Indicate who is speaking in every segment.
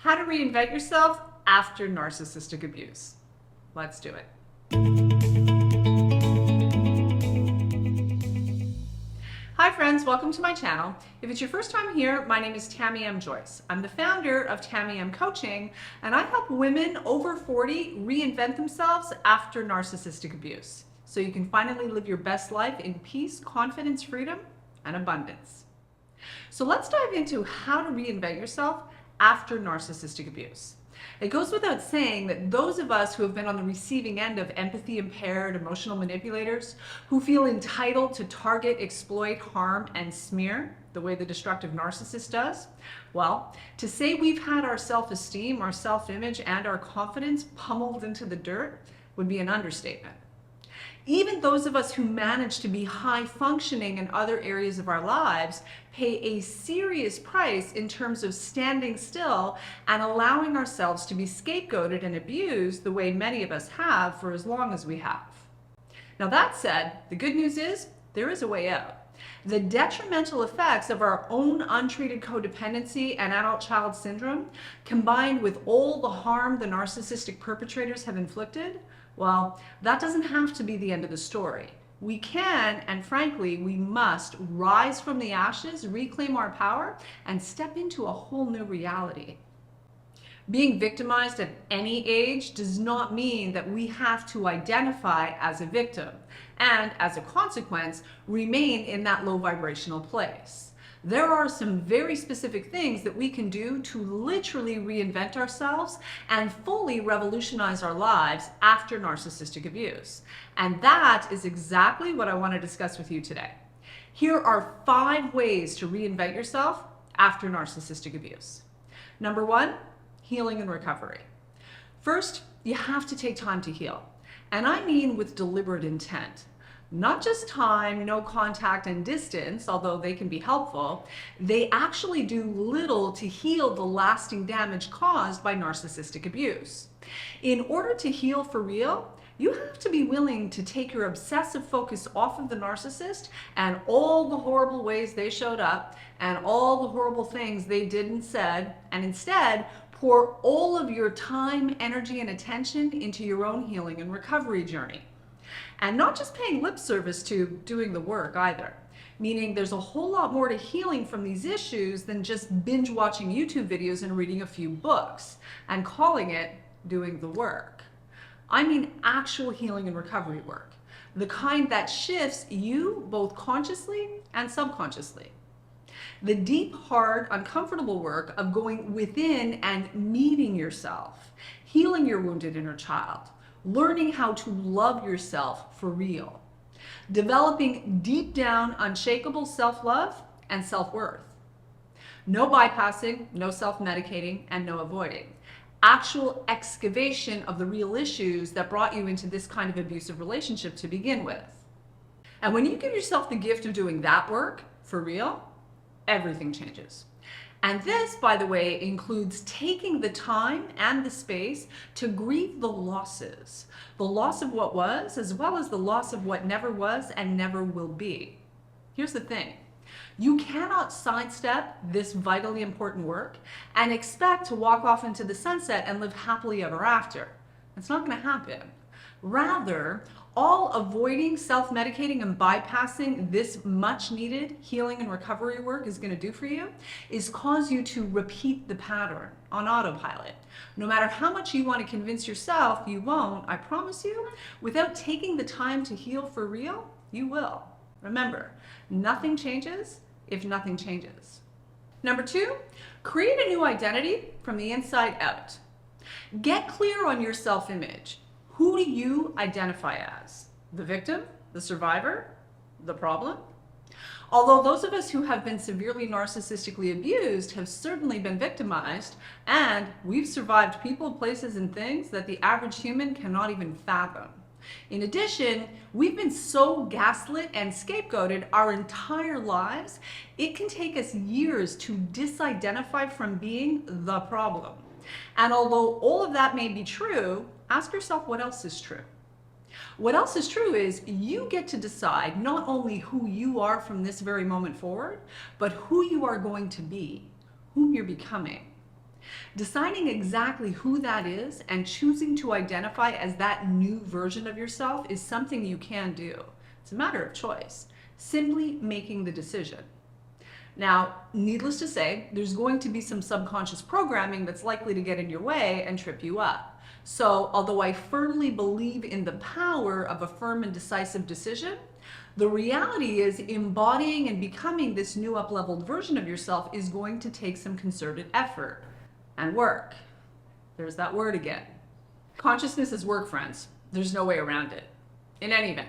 Speaker 1: How to reinvent yourself after narcissistic abuse. Let's do it. Hi friends, welcome to my channel. If it's your first time here, my name is Tamie M. Joyce. I'm the founder of Tamie M Coaching, and I help women over 40 reinvent themselves after narcissistic abuse, so you can finally live your best life in peace, confidence, freedom, and abundance. So let's dive into how to reinvent yourself after narcissistic abuse. It goes without saying that those of us who have been on the receiving end of empathy-impaired emotional manipulators, who feel entitled to target, exploit, harm, and smear the way the destructive narcissist does, well, to say we've had our self-esteem, our self-image, and our confidence pummeled into the dirt would be an understatement. Even those of us who manage to be high functioning in other areas of our lives pay a serious price in terms of standing still and allowing ourselves to be scapegoated and abused the way many of us have for as long as we have. Now that said, the good news is there is a way out. The detrimental effects of our own untreated codependency and adult-child syndrome, combined with all the harm the narcissistic perpetrators have inflicted, well, that doesn't have to be the end of the story. We can, and frankly, we must rise from the ashes, reclaim our power, and step into a whole new reality. Being victimized at any age does not mean that we have to identify as a victim and, as a consequence, remain in that low vibrational place. There are some very specific things that we can do to literally reinvent ourselves and fully revolutionize our lives after narcissistic abuse. And that is exactly what I want to discuss with you today. Here are 5 ways to reinvent yourself after narcissistic abuse. Number 1, healing and recovery. First, you have to take time to heal. And I mean with deliberate intent. Not just time, no contact, and distance, although they can be helpful, they actually do little to heal the lasting damage caused by narcissistic abuse. In order to heal for real, you have to be willing to take your obsessive focus off of the narcissist and all the horrible ways they showed up and all the horrible things they did and said, and instead pour all of your time, energy, and attention into your own healing and recovery journey. And not just paying lip service to doing the work either. Meaning there's a whole lot more to healing from these issues than just binge watching YouTube videos and reading a few books and calling it doing the work. I mean actual healing and recovery work. The kind that shifts you both consciously and subconsciously. The deep, hard, uncomfortable work of going within and meeting yourself, healing your wounded inner child, learning how to love yourself for real, developing deep down unshakable self-love and self-worth. No bypassing, no self-medicating, and no avoiding. Actual excavation of the real issues that brought you into this kind of abusive relationship to begin with. And when you give yourself the gift of doing that work for real, everything changes. And this, by the way, includes taking the time and the space to grieve the losses. The loss of what was, as well as the loss of what never was and never will be. Here's the thing. You cannot sidestep this vitally important work and expect to walk off into the sunset and live happily ever after. It's not going to happen. Rather, all avoiding, self-medicating, and bypassing this much-needed healing and recovery work is going to do for you is cause you to repeat the pattern on autopilot. No matter how much you want to convince yourself you won't, I promise you, without taking the time to heal for real, you will. Remember, nothing changes if nothing changes. Number 2, create a new identity from the inside out. Get clear on your self-image. Who do you identify as? The victim? The survivor? The problem? Although those of us who have been severely narcissistically abused have certainly been victimized, and we've survived people, places, and things that the average human cannot even fathom. In addition, we've been so gaslit and scapegoated our entire lives, it can take us years to disidentify from being the problem. And although all of that may be true, ask yourself what else is true. What else is true is you get to decide not only who you are from this very moment forward, but who you are going to be, whom you're becoming. Deciding exactly who that is and choosing to identify as that new version of yourself is something you can do. It's a matter of choice, simply making the decision. Now, needless to say, there's going to be some subconscious programming that's likely to get in your way and trip you up. So, although I firmly believe in the power of a firm and decisive decision, the reality is embodying and becoming this new up-leveled version of yourself is going to take some concerted effort and work. There's that word again. Consciousness is work, friends. There's no way around it. In any event,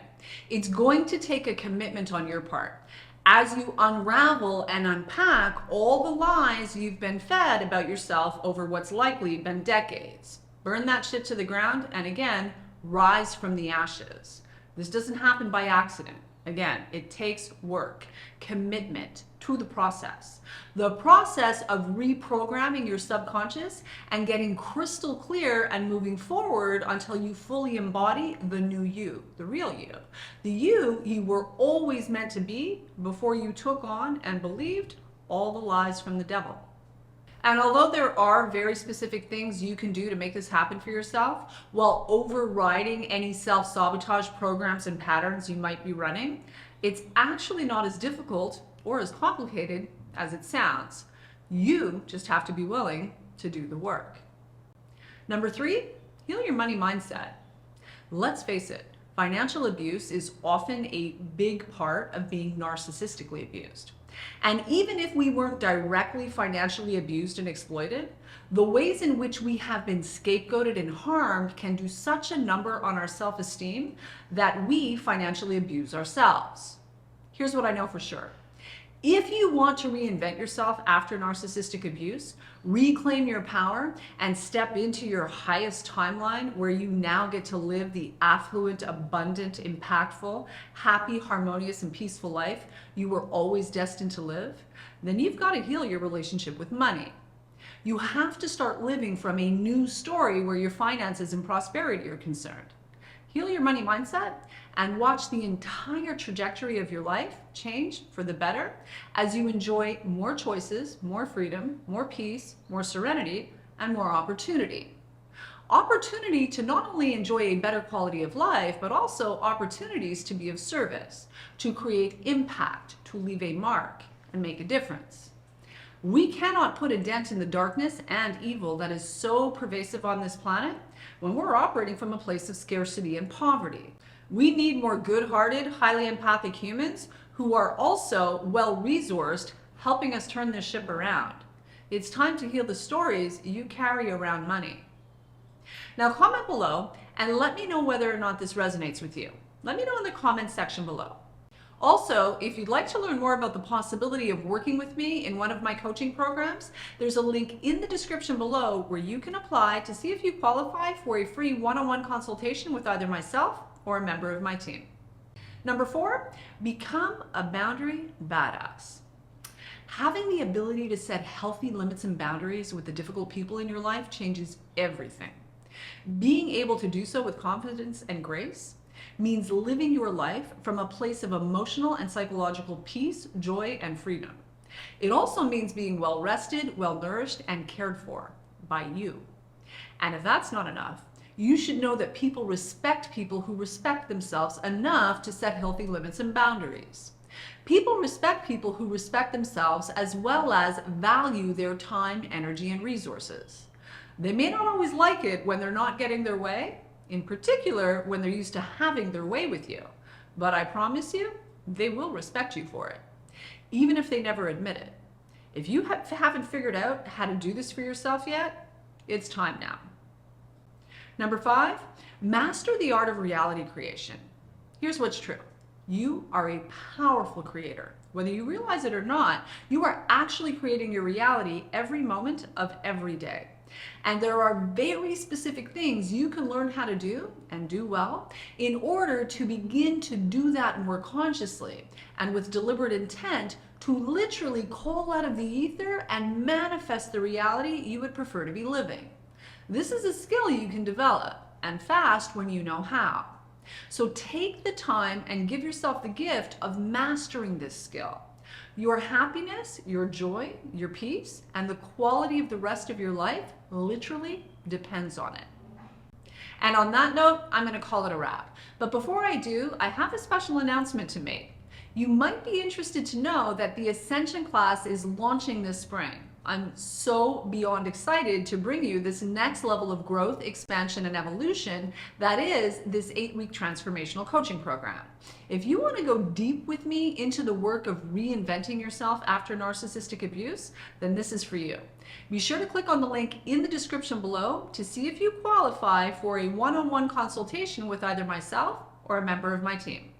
Speaker 1: it's going to take a commitment on your part as you unravel and unpack all the lies you've been fed about yourself over what's likely been decades. Burn that shit to the ground and again, rise from the ashes. This doesn't happen by accident. Again, it takes work, commitment to the process. The process of reprogramming your subconscious and getting crystal clear and moving forward until you fully embody the new you, the real you. The you were always meant to be before you took on and believed all the lies from the devil. And although there are very specific things you can do to make this happen for yourself while overriding any self-sabotage programs and patterns you might be running, it's actually not as difficult or as complicated as it sounds. You just have to be willing to do the work. Number 3, heal your money mindset. Let's face it, financial abuse is often a big part of being narcissistically abused. And even if we weren't directly financially abused and exploited, the ways in which we have been scapegoated and harmed can do such a number on our self-esteem that we financially abuse ourselves. Here's what I know for sure. If you want to reinvent yourself after narcissistic abuse, reclaim your power, and step into your highest timeline where you now get to live the affluent, abundant, impactful, happy, harmonious, and peaceful life you were always destined to live, then you've got to heal your relationship with money. You have to start living from a new story where your finances and prosperity are concerned. Heal your money mindset and watch the entire trajectory of your life change for the better as you enjoy more choices, more freedom, more peace, more serenity, and more opportunity. Opportunity to not only enjoy a better quality of life, but also opportunities to be of service, to create impact, to leave a mark, and make a difference. We cannot put a dent in the darkness and evil that is so pervasive on this planet when we're operating from a place of scarcity and poverty. We need more good-hearted, highly empathic humans who are also well-resourced, helping us turn this ship around. It's time to heal the stories you carry around money. Now comment below and let me know whether or not this resonates with you. Let me know in the comments section below. Also, if you'd like to learn more about the possibility of working with me in one of my coaching programs, there's a link in the description below where you can apply to see if you qualify for a free one-on-one consultation with either myself or a member of my team. Number 4, become a boundary badass. Having the ability to set healthy limits and boundaries with the difficult people in your life changes everything. Being able to do so with confidence and grace means living your life from a place of emotional and psychological peace, joy, and freedom. It also means being well rested, well nourished, and cared for by you. And if that's not enough, you should know that people respect people who respect themselves enough to set healthy limits and boundaries. People respect people who respect themselves as well as value their time, energy, and resources. They may not always like it when they're not getting their way, in particular when they're used to having their way with you, but I promise you, they will respect you for it, even if they never admit it. If you haven't figured out how to do this for yourself yet, it's time now. Number 5, master the art of reality creation. Here's what's true. You are a powerful creator. Whether you realize it or not, you are actually creating your reality every moment of every day. And there are very specific things you can learn how to do and do well in order to begin to do that more consciously and with deliberate intent to literally call out of the ether and manifest the reality you would prefer to be living. This is a skill you can develop, and fast when you know how. So take the time and give yourself the gift of mastering this skill. Your happiness, your joy, your peace, and the quality of the rest of your life literally depends on it. And on that note, I'm going to call it a wrap. But before I do, I have a special announcement to make. You might be interested to know that the Ascension class is launching this spring. I'm so beyond excited to bring you this next level of growth, expansion, and evolution that is this 8-week transformational coaching program. If you want to go deep with me into the work of reinventing yourself after narcissistic abuse, then this is for you. Be sure to click on the link in the description below to see if you qualify for a one-on-one consultation with either myself or a member of my team.